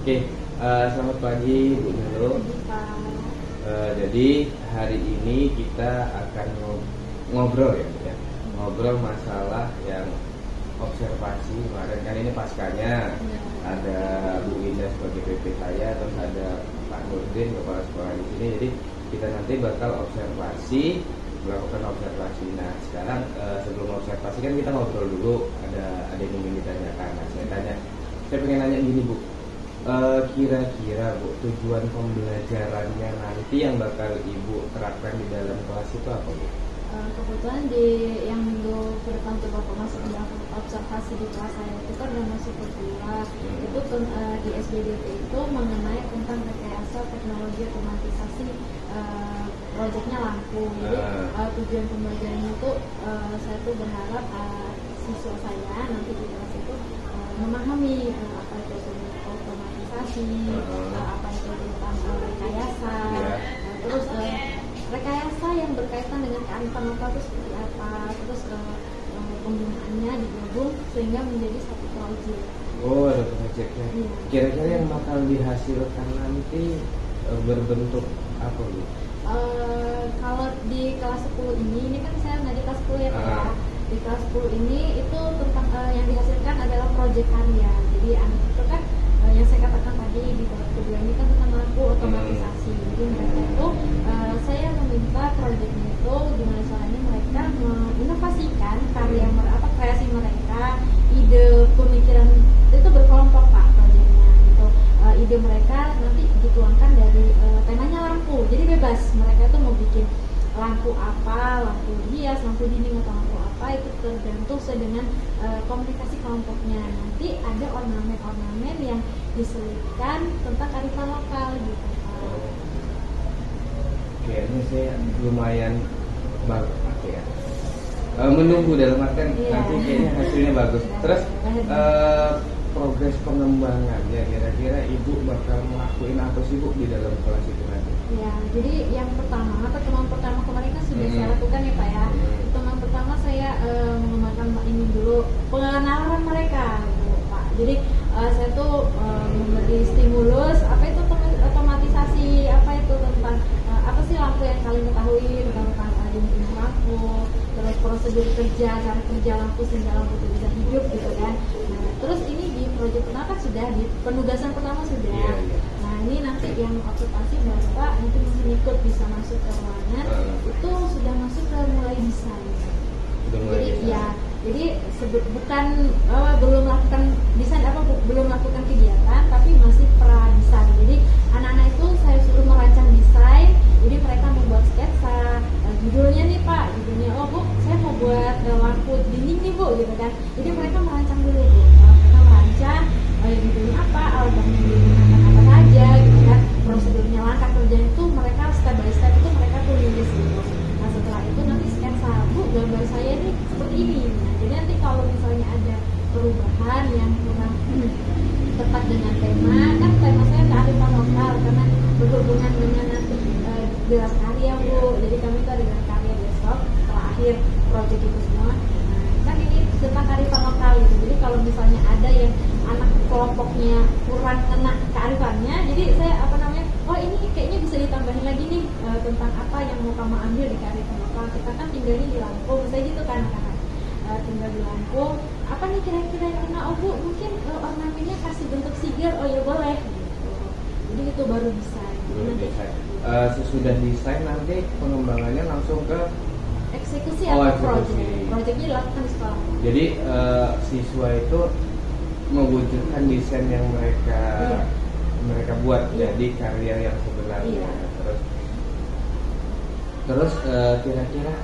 Oke, selamat pagi Bu Nilo. Jadi hari ini kita akan ngobrol ya, ngobrol masalah yang observasi kemarin kan ini paskanya ada Bu Indah sebagai PP saya, terus ada Pak Nurdin kepala sekolah di sini. Jadi kita nanti bakal melakukan observasi. Nah sekarang sebelum observasi kan kita ngobrol dulu, ada yang ingin ditanyakan. Nah, saya pengen nanya gini Bu, kira-kira Bu, tujuan pembelajarannya nanti yang bakal Ibu terapkan di dalam kelas itu apa Bu? Kebetulan yang minggu ke depan coba masuk ke observasi di kelas saya itu kan udah masuk kedua. Itu di SBDT itu mengenai tentang rekayasa teknologi otomatisasi proyeknya lampu. Jadi tujuan pembelajarannya itu saya tuh berharap siswa saya nanti di kelas itu memahami apa itu otomatisasi, apa itu tentang rekayasa, terus rekayasa yang berkaitan dengan kearifan lokal itu seperti apa, terus penggunaannya digabung sehingga menjadi satu proyek. Oh, ada proyeknya. Iya. Kira-kira yang bakal dihasilkan nanti berbentuk apa Bu? Kalau di kelas 10 ini kan saya ngaji kelas 10 ya Pak. Di kelas 10 ini itu tentang yang dihasilkan adalah proyek karya. Jadi anak itu kan yang saya katakan tadi di bab kedua ini kan tentang lampu otomatisasi. Jadi mereka itu saya meminta proyeknya itu gimana caranya mereka menginovasikan kreasi mereka, ide pemikiran itu berkelompok Pak proyeknya gitu. Ide mereka nanti dituangkan dari temanya lampu. Jadi bebas mereka itu mau bikin lampu apa, lampu hias, lampu dinding atau lampu apa itu tergantung dengan komunikasi kelompoknya. Nanti ada ornamen-ornamen yang diselipkan tentang kearifan lokal gitu. Kayaknya saya lumayan bagus ya. Menunggu dalam artian nanti kayaknya hasilnya bagus. Terus progres pengembangannya kira-kira Ibu bakal ngelakuin apa sih Bu di dalam kelas itu nanti? Ya, jadi yang pertemuan pertama kemarin kan sudah saya lakukan ya Pak ya. Pertemuan pertama saya mengembangkan ini dulu pengenalan mereka gitu, Pak. Jadi saya tuh memberi stimulus apa itu otomatisasi, apa itu tentang apa sih lampu yang kalian ketahui tentang jenis lampu, terus prosedur kerja, cara kerja lampu sehingga lampu itu bisa hidup gitu kan. Nah, terus ini di proyek pertama kan sudah, di penugasan pertama sudah. Nah ini nanti yang observasi Bapak nanti masih ikut bisa masuk ke ruangan itu sudah masuk ke mulai desain. Jadi bukan belum melakukan desain belum melakukan kegiatan tapi masih pra desain. Jadi anak-anak itu saya suruh merancang desain. Jadi mereka membuat sketsa, judulnya nih Pak, judulnya Bu, saya mau buat lampu dinding nih Bu, gitu kan. Jadi mereka merancang dulu Bu, mereka merancang judulnya apa, alat bahan yang digunakan apa saja, gitu kan. Prosedurnya, langkah kerjanya itu mereka step by step itu mereka tulis gitu. Nah setelah itu nanti sketsa, Bu, gambar saya ini seperti ini. Nah, jadi nanti kalau misalnya ada perubahan yang kurang tepat dengan tema, kan tema saya kearifan lokal karena berhubungan dengan nanti gelar karya Bu, jadi kami itu ada gelar karya besok setelah akhir proyek itu semua. Nah, kan ini tentang kearifan lokal gitu. Jadi kalau misalnya ada yang anak kelompoknya kurang kena kearifannya, jadi saya ini kayaknya bisa ditambahin lagi nih tentang apa yang mau kamu ambil di kearifan lokal. Kita kan tinggalnya di Lampung, misalnya gitu kan anak-anak tinggal di Lampung. Apa nih kira-kira yang kena? Oh Bu, mungkin ornamennya kasih bentuk siger, oh ya boleh gitu. Jadi itu baru desain. Sesudah desain nanti pengembangannya langsung ke eksekusi atau proyeknya dilakukan di sekolah. Jadi siswa itu mewujudkan desain yang mereka buat jadi karya yang sebenarnya. Terus kira-kira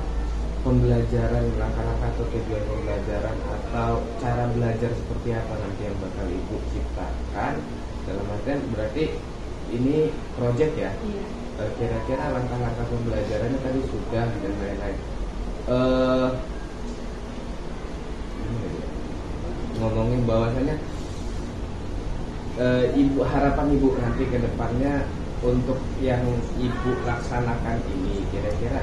pembelajaran, langkah-langkah atau tujuan pembelajaran atau cara belajar seperti apa nanti yang bakal Ibu ciptakan? Dalam artian berarti ini proyek ya. Kira-kira langkah-langkah pembelajarannya tadi sudah dan lain-lain. Ngomongin bahwasanya harapan Ibu nanti ke depannya untuk yang Ibu laksanakan ini kira-kira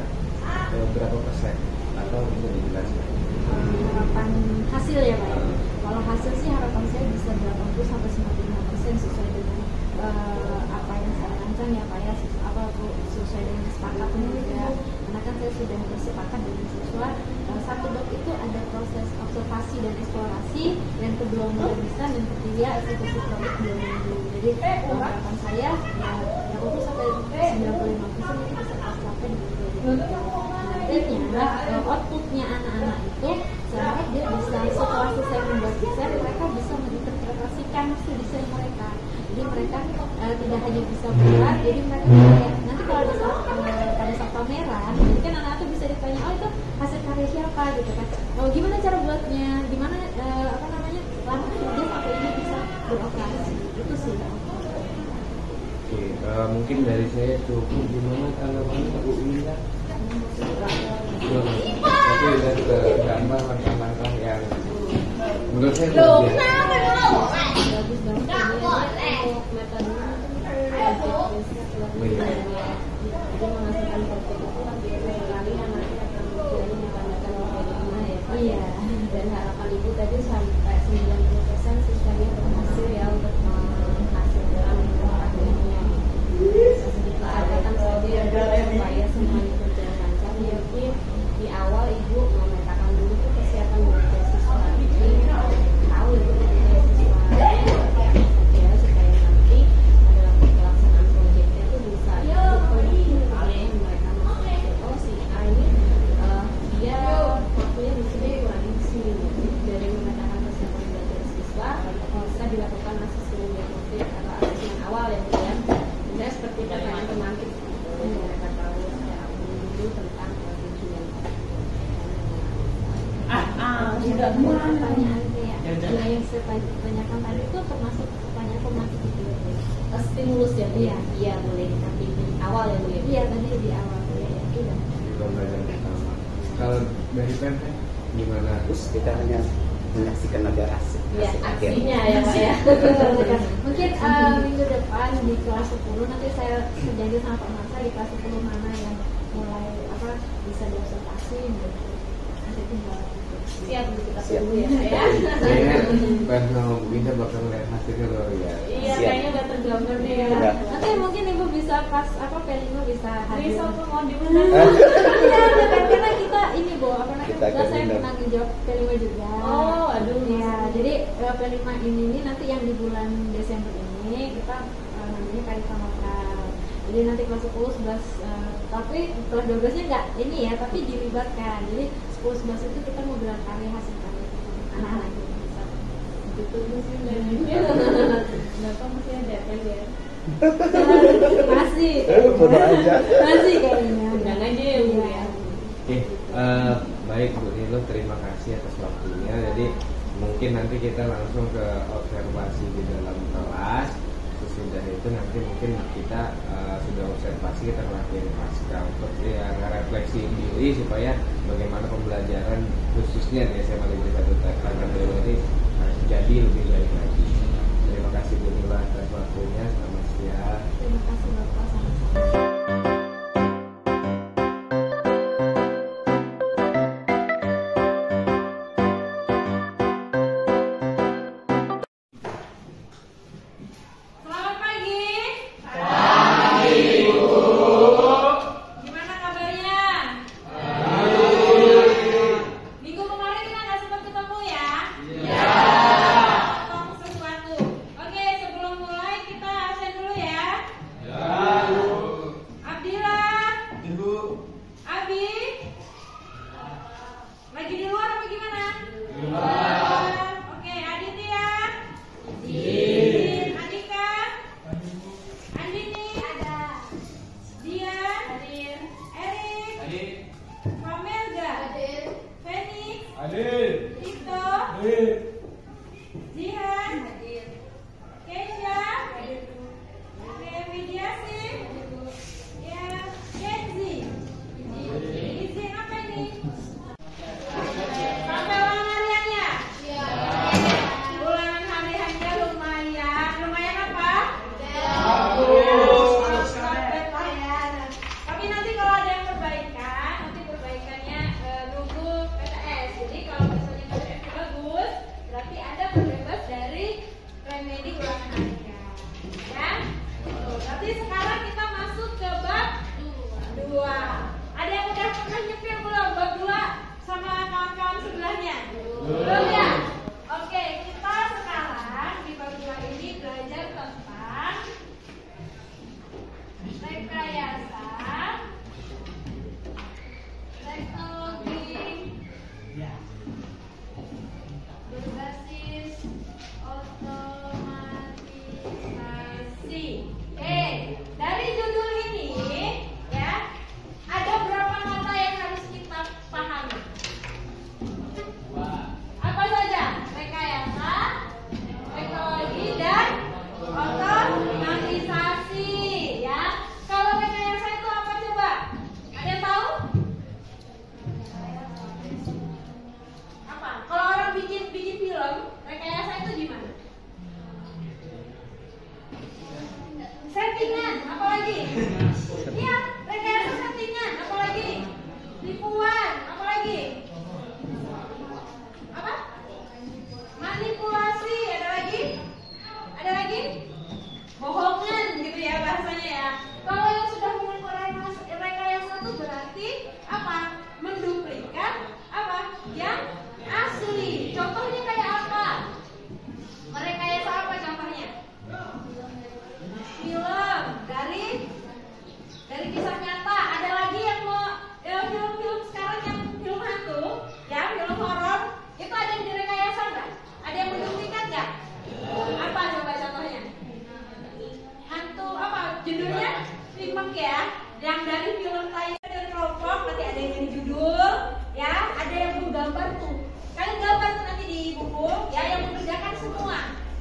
berapa persen atau bisa dijelaskan? Harapan hasil ya Pak. Kalau hasil sih harapan saya bisa 80-95% sesuai dengan ya Pak ya, apa sesuai dengan kesepakatan juga. Karena kan saya sudah bersepakat dengan siswa, satu dok itu ada proses observasi dan eksplorasi, yang kedua mulai bisa, dan ketiga eksekusi proyek 2 minggu. Jadi harapan saya ya 80 sampai 95% ini bisa tercapai di Artinya outputnya anak-anak itu saya harap dia bisa setelah selesai membuat desain, mereka bisa menginterpretasikan hasil desain mereka. Jadi mereka tidak hanya bisa buat, jadi mereka nanti kalau pada saat pameran, jadi kan anak-anak itu bisa ditanya, oh itu hasil karya siapa gitu kan, oh gimana cara buatnya, gimana lama kerja sampai ini bisa beroperasi, itu sih. Oke, mungkin dari saya cukup. Gimana tanggapannya Bu Indah? Tapi udah tergambar langkah-langkah yang menurut saya luar biasa. Bagus banget untuk metodenya jadi menghasilkan produk itu sekali yang nanti akan menjadi menggunakan metodenya ya. Iya, dan harapan ibu tadi sampai 90% siswanya berhasil ya untuk menghasilkan produknya. Sedikit catatan saja supaya semuanya berjalan lancar. Mungkin di awal ibu memetakan dulu tuh kesiapan dari siswa. Jadi tahu itu dari siswa ya, supaya nanti dalam pelaksanaan proyeknya itu bisa yang mereka maksudnya, oh si A ini dia waktunya di sini kurang di sini. Dari memetakan kesiapan belajar siswa bisa dilakukan asesmen diagnostik atau asesmen awal ya Bu ya. Misalnya seperti pertanyaan pemantik, mereka tahu secara umum dulu tentang tujuan. Juga pertanyaan kayak yang saya tanyakan tadi itu termasuk pertanyaan pemantik itu ya. Stimulus ya? Iya boleh, tapi di awal ya Bu ya? Iya tadi di awal ya. Iya. Di lomba yang pertama. Kalau dari PMP gimana? Terus kita hanya menyaksikan aja hasil aksinya ya Pak ya. Mungkin minggu depan di kelas 10 nanti saya berjanji sama Pak Marsa di kelas 10 mana yang mulai bisa diobservasi gitu. Nanti tinggal siap kita tunggu ya Pak ya. Kayaknya pas mau bisa bakal melihat hasilnya luar biasa. Iya kayaknya udah tergambar nih ya. Nanti mungkin ibu bisa pas P5 bisa hadir. Bisa mau diundang. Iya karena kita ini Bu saya menanggung jawab P5 juga. Oh aduh. Ya jadi P5 ini nanti yang di bulan Desember ini kita namanya Karika Lokal. Jadi nanti kelas 10, 11 tapi kelas 12 nya enggak ini ya, tapi dilibatkan. Jadi 10, 11 itu kita mau bilang karya hasil karya anak-anak itu bisa. Gitu sih Bapak masih ada ya? Masih. Bodo aja. Masih kayaknya. Undang aja ya Bu ya. Oke, baik Bu Nilo, terima kasih atas waktunya. Jadi mungkin nanti kita langsung ke observasi di dalam kelas. Sesudah itu nanti mungkin kita sudah observasi, kita ngelakuin pasca untuk refleksi diri supaya bagaimana pembelajaran khususnya di SMA Negeri 1 Tangerang ini harus jadi lebih baik lagi. Terima kasih Bu Nilo atas waktunya. Selamat siang. Terima kasih Bapak sama-sama. Ya.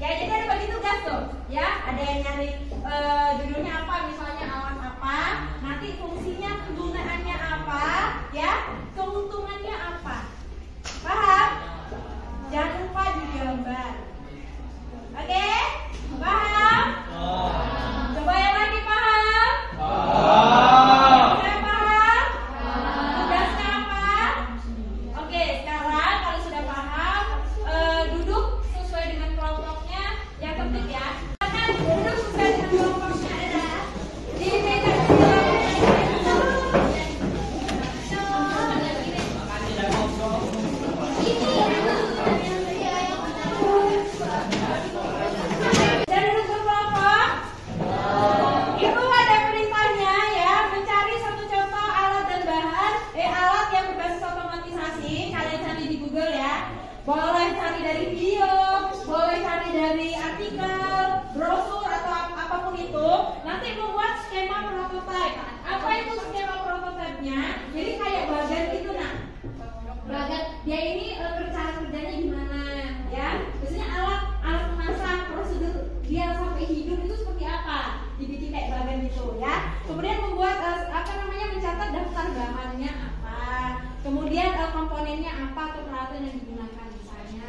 Ya, jadi ada bagi tugas tuh. Ya, ada yang nyari judulnya apa, misalnya alat apa, nanti fungsinya, kegunaannya apa, ya, keuntungannya apa. Paham? Jangan lupa digambar. Oke? Paham? Coba yang lagi paham? Sudah paham? Tugasnya apa? Oke, sekarang kalau sudah paham, duduk sesuai dengan kelompoknya. Yang penting ya, duduk sesuai dengan kelompoknya ada di meja dan duduk berkelompok. Itu ada perintahnya ya, mencari satu contoh alat dan bahan, alat yang berbasis otomatisasi. Kalian cari di Google ya. Boleh cari dari video, boleh cari dari artikel, brosur atau apapun itu. Nanti membuat skema prototipe. Apa itu skema prototipe-nya? Jadi kayak bagan gitu nah. Bagan dia ini cara kerjanya gimana ya? Biasanya alat memasak, prosedur dia sampai hidup itu seperti apa? Dibikin kayak bagan gitu ya. Kemudian membuat mencatat daftar bahannya apa. Kemudian komponennya apa atau peralatan yang digunakan misalnya.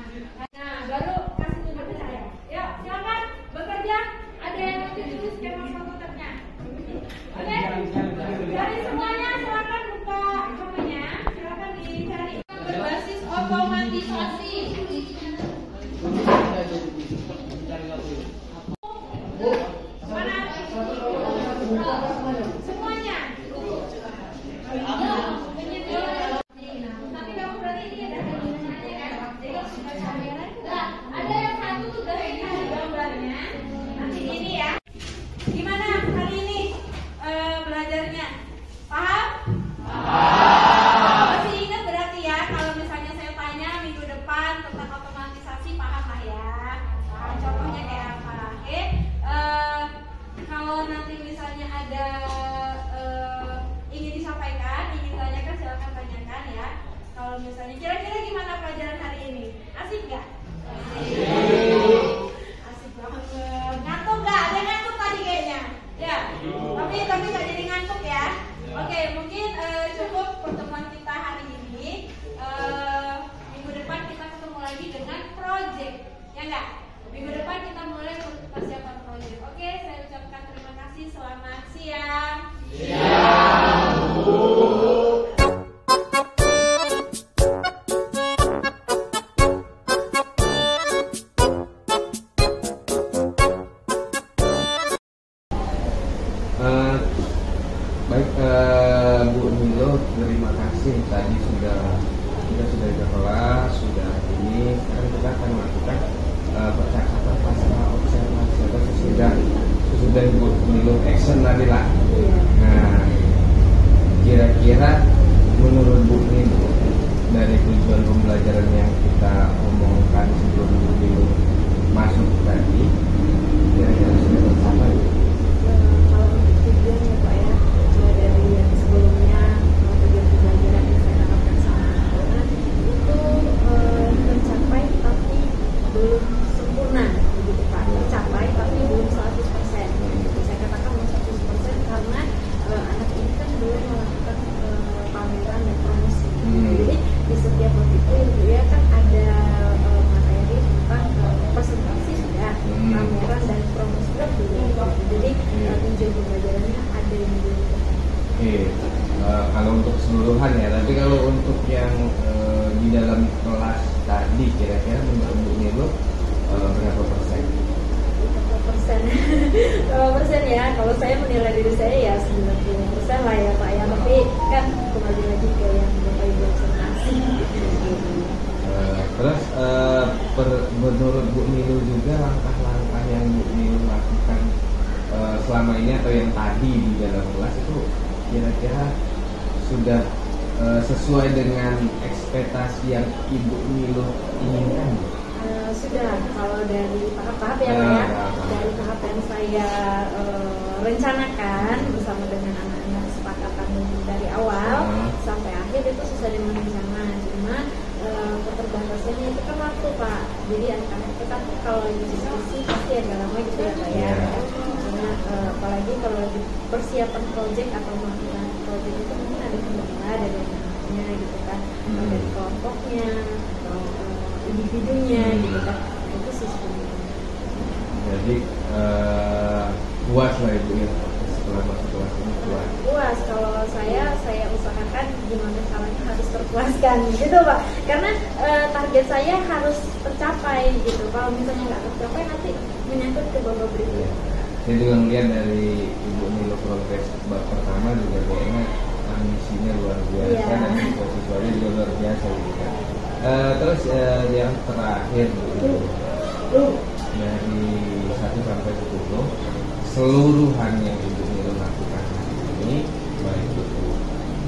Nah, baru kasih tunjuk ke saya. Yuk, silakan bekerja. Ada yang lanjut dulu skema prototipe-nya. Oke? Dari semuanya silakan buka namanya. Silakan dicari. Berbasis otomatisasi. Mana? Semuanya. Tapi kamu berarti ini ada gambarnya kan? Jadi kalau sudah kamera, ada yang satu tuh dari ini gambarnya. Nanti ini ya. Gimana hari ini belajarnya? Paham? Masih ingat berarti ya kalau misalnya saya tanya minggu depan tentang otomatisasi, paham lah ya? Paham contohnya kayak apa? Oke? Kalau nanti misalnya ada ingin disampaikan, ingin tanyakan, silakan tanyakan ya. Kalau misalnya kira-kira gimana pelajaran hari ini? Asik nggak? Asik banget. Ngantuk nggak? Ada ngantuk tadi kayaknya. Ya. Tapi nggak jadi ngantuk ya. Oke, mungkin cukup pertemuan kita hari ini. Minggu depan kita ketemu lagi dengan project, ya nggak? Minggu depan kita mulai persiapan project. Oke, saya ucapkan terima kasih. Selamat siang. Baik, Bu Nilo, terima kasih. Tadi kita sudah ke kelas, sudah ini. Sekarang kita akan melakukan percakapan pasca observasi atau sesudah Bu Nilo action tadi lah. Nah, kira-kira menurut Bu Nilo dari tujuan pembelajaran yang kita omongkan sebelum Bu Nilo masuk tadi, kira-kira sudah tercapai? Kalau untuk tujuan ya Pak ya, dari yang sebelumnya tujuan pembelajaran yang saya dapatkan sama itu tercapai tapi belum sempurna begitu Pak. Tercapai tapi belum 100%. Saya katakan belum 100% karena anak ini kan belum melakukan pameran dan promosi. Jadi di setiap waktu itu ya kan ada materi tentang presentasi sudah, pameran dan promosi belum. Jadi tujuan pembelajarannya ada yang belum. Oke, kalau untuk keseluruhan ya, tapi kalau untuk yang di dalam kelas tadi kira-kira menurut Bu Nilo berapa persen? Berapa persen? Berapa persen ya? Kalau saya menilai diri saya ya 90% lah ya Pak ya. Tapi kan kembali lagi ke yang Bapak Ibu observasi. Terus menurut Bu Nilo juga langkah-langkah yang Bu Nilo lakukan selama ini atau yang tadi di dalam kelas itu kira-kira sudah sesuai dengan ekspektasi yang Ibu Nilo inginkan? Sudah, kalau dari tahap-tahap ya Pak ya, dari tahap yang saya rencanakan bersama dengan anak-anak sepakatan dari awal sampai akhir itu sesuai dengan rencana. Cuma keterbatasannya itu kan waktu Pak. Jadi anak-anak itu kan kalau lagi diskusi pasti agak lama gitu ya Pak ya. Karena apalagi kalau lagi persiapan project atau melakukan project itu mungkin ada kendala dari anak-anaknya gitu kan, atau dari kelompoknya atau individunya gitu kan. Nah, itu sih sebenarnya. Jadi puas lah Ibu ya setelah masuk kelas ini puas. Puas, kalau saya usahakan gimana caranya harus terpuaskan gitu Pak, karena target saya harus tercapai gitu. Kalau misalnya nggak tercapai nanti menyangkut ke babak berikutnya. Saya juga ngeliat dari Ibu Nilo progres bab pertama juga kayaknya ambisinya luar biasa dan siswa-siswanya juga luar biasa gitu kan. Terus yang terakhir gitu, dari 1 sampai 10 seluruhan yang Ibu Nilo lakukan hari ini, baik itu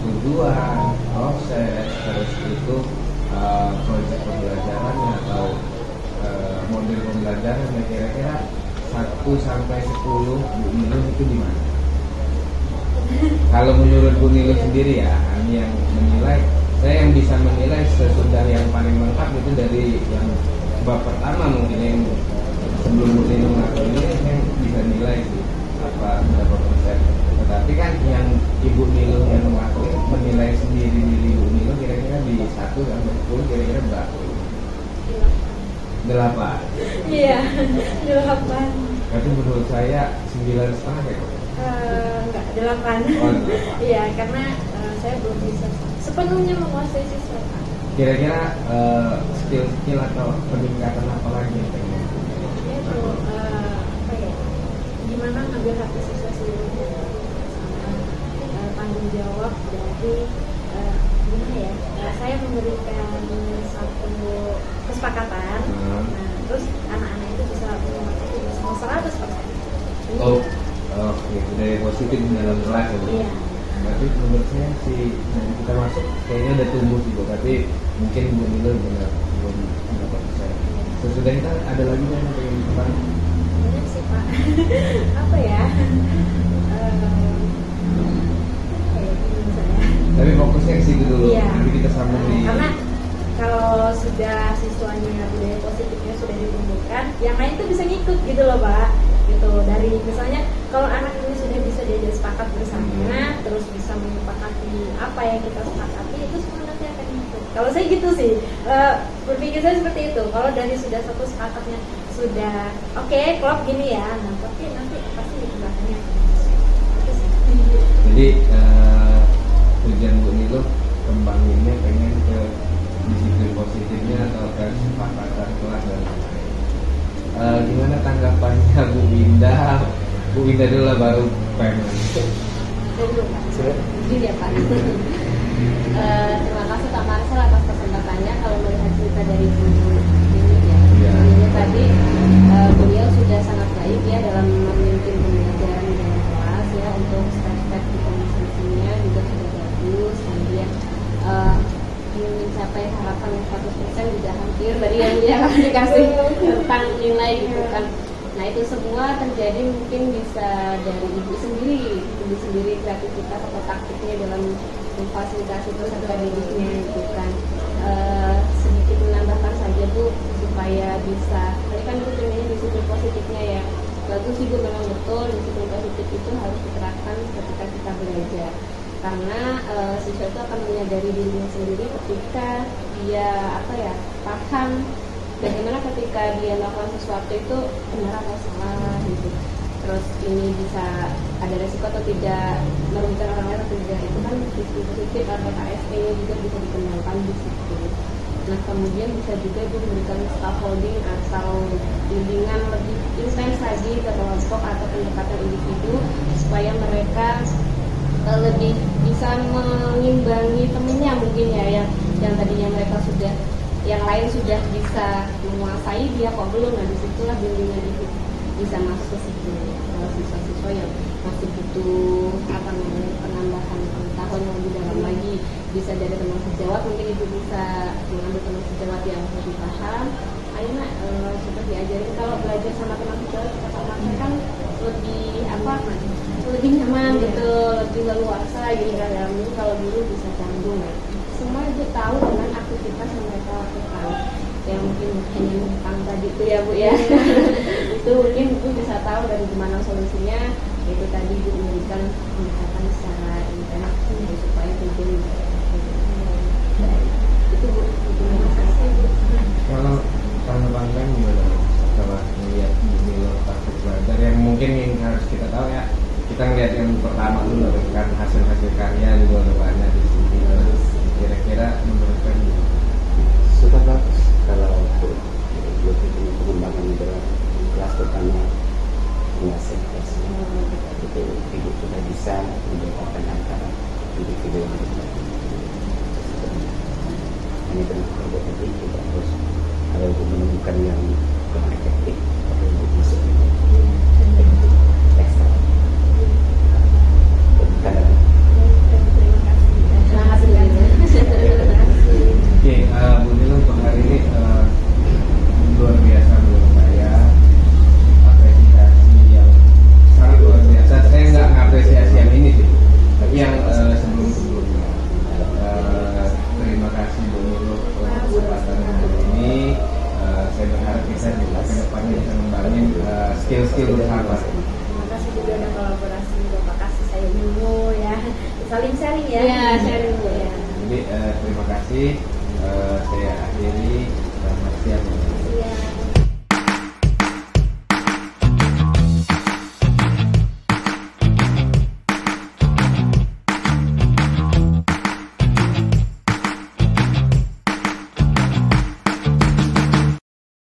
tujuan, proses, terus itu proyek pembelajarannya atau model pembelajarannya, kira-kira 1 sampai 10 Bu Nilo itu di mana? Kalau menurut Bu Nilo sendiri ya, kami yang menilai, saya yang bisa menilai sesudah yang paling lengkap itu dari yang bab pertama mungkin yang sebelum Bu Nilo ngelakuin ini saya bisa nilai sih berapa persen. Tetapi kan yang Ibu Nilo yang ngelakuin menilai sendiri diri Ibu Nilo kira-kira di 1 sampai 10 kira-kira berapa? 8. Iya, 8. Tapi menurut saya 9,5 ya kok. Enggak, 8. Oh, 8. Iya, karena saya belum bisa sepenuhnya menguasai siswa. Kira-kira skill atau peningkatan apa lagi yang pengen? Itu apa ya? Gimana ngambil hati siswa seluruhnya, sama tanggung jawab dari gimana ya? Saya memberikan satu kesepakatan. Nah, terus anak-anak itu bisa mematuhi semua 100%. Oh, oke, dari positif dalam kelas ya. Iya. Berarti menurut saya sih dari kita masuk kayaknya udah tumbuh sih Bu, tapi mungkin Bu Nilo benar belum dapat saya. Sesudah kita ada lagi yang pengen depan. Banyak sih Pak. Apa ya? Tapi fokusnya ke situ dulu. Iya. Nanti kita sambung di. Karena kalau sudah siswanya budaya positifnya sudah ditumbuhkan, yang lain tuh bisa ngikut gitu loh Pak. Gitu, dari misalnya kalau anak ini sudah bisa diajak sepakat bersama, terus bisa menyepakati apa yang kita sepakati, itu semua nanti akan ngikut. Kalau saya gitu sih, berpikir saya seperti itu. Kalau dari sudah satu sepakatnya sudah oke, klop gini ya, nah tapi nanti pasti di belakangnya. Jadi tujuan Bu Nilo kembanginnya pengen ke disiplin positifnya atau ke kesepakatan kelas dan lain-lain. Gimana tanggapannya Bu Winda? Bu Winda dulu lah baru pengen. Gini ya Pak. Terima kasih Pak Marcel atas kesempatannya. Kalau melihat cerita dari Bu ini ya, ini tadi beliau sudah sangat baik ya dalam memimpin pembelajaran di dalam kelas ya, untuk step-step di komunikasinya juga sudah bagus. Kemudian ingin mencapai harapan yang 100% juga hampir dari yang dikasih tentang nilai gitu kan. Nah itu semua terjadi mungkin bisa dari ibu sendiri kreativitas atau taktiknya dalam memfasilitasi peserta didiknya gitu kan. Sedikit menambahkan saja Bu supaya bisa, tadi kan itu terjadi disiplin positifnya ya. Bagus sih Bu, memang betul disiplin positif itu harus diterapkan ketika kita belajar. Karena siswa itu akan menyadari dirinya sendiri ketika dia paham bagaimana ketika dia melakukan sesuatu itu benar atau salah gitu. Terus ini bisa ada resiko atau tidak, merugikan orang lain atau tidak, itu kan disiplin positif atau KSP juga bisa dikembangkan di situ. Nah kemudian bisa juga diberikan scaffolding atau bimbingan lebih intens lagi ke kelompok atau pendekatan individu supaya mereka lebih bisa mengimbangi temennya mungkin ya, yang tadinya mereka sudah, yang lain sudah bisa menguasai, dia kok belum. Nah disitulah bimbingan itu bisa masuk ke situ. Kalau siswa-siswa yang masih butuh penambahan pengetahuan yang lebih dalam lagi, bisa dari teman sejawat, mungkin ibu bisa mengambil teman sejawat yang lebih paham. Ayo nak, coba diajarin, kalau belajar sama teman sejawat kita kan lebih nyaman gitu, lebih leluasa gitu kan. Kalau dulu bisa canggung ya. Semua ibu tahu dengan aktivitas yang mereka lakukan. yang mungkin hanya numpang tadi itu ya Bu ya. Itu mungkin Bu bisa tahu dari gimana solusinya, yaitu tadi Bu memberikan pendekatan secara intens supaya mungkin itu Bu. Terima kasih Bu. Kalau tanggapan gimana setelah melihat video praktik belajar yang mungkin yang harus kita tahu ya, kita ngeliat yang pertama dulu kan hasil karya juga udah banyak di sini. Kira-kira menurut kalian Sudah bagus kalau untuk pengembangan dalam kelas pertama menguasai kelas itu ibu sudah bisa membedakan antara individu yang berbeda. Hanya dengan kelompok tadi kita harus kalau ibu menemukan yang kurang efektif atau ibu bisa ekstra. Terima kasih ya. Oke, Bu Nilo untuk hari ini luar biasa menurut saya, apresiasi yang sangat luar biasa. Saya nggak ngapresiasi yang ini sih, tapi yang sebelum-sebelumnya. Terima kasih Bu Nilo untuk kesempatan hari ini. Saya berharap kita juga ke depannya bisa ngembangin skill-skill bersama. Terima kasih juga ada kolaborasi Bapak kasih saya dulu ya. Saling sharing ya. Iya, sharing Bu ya. Jadi terima kasih. Saya akhiri. Selamat siang.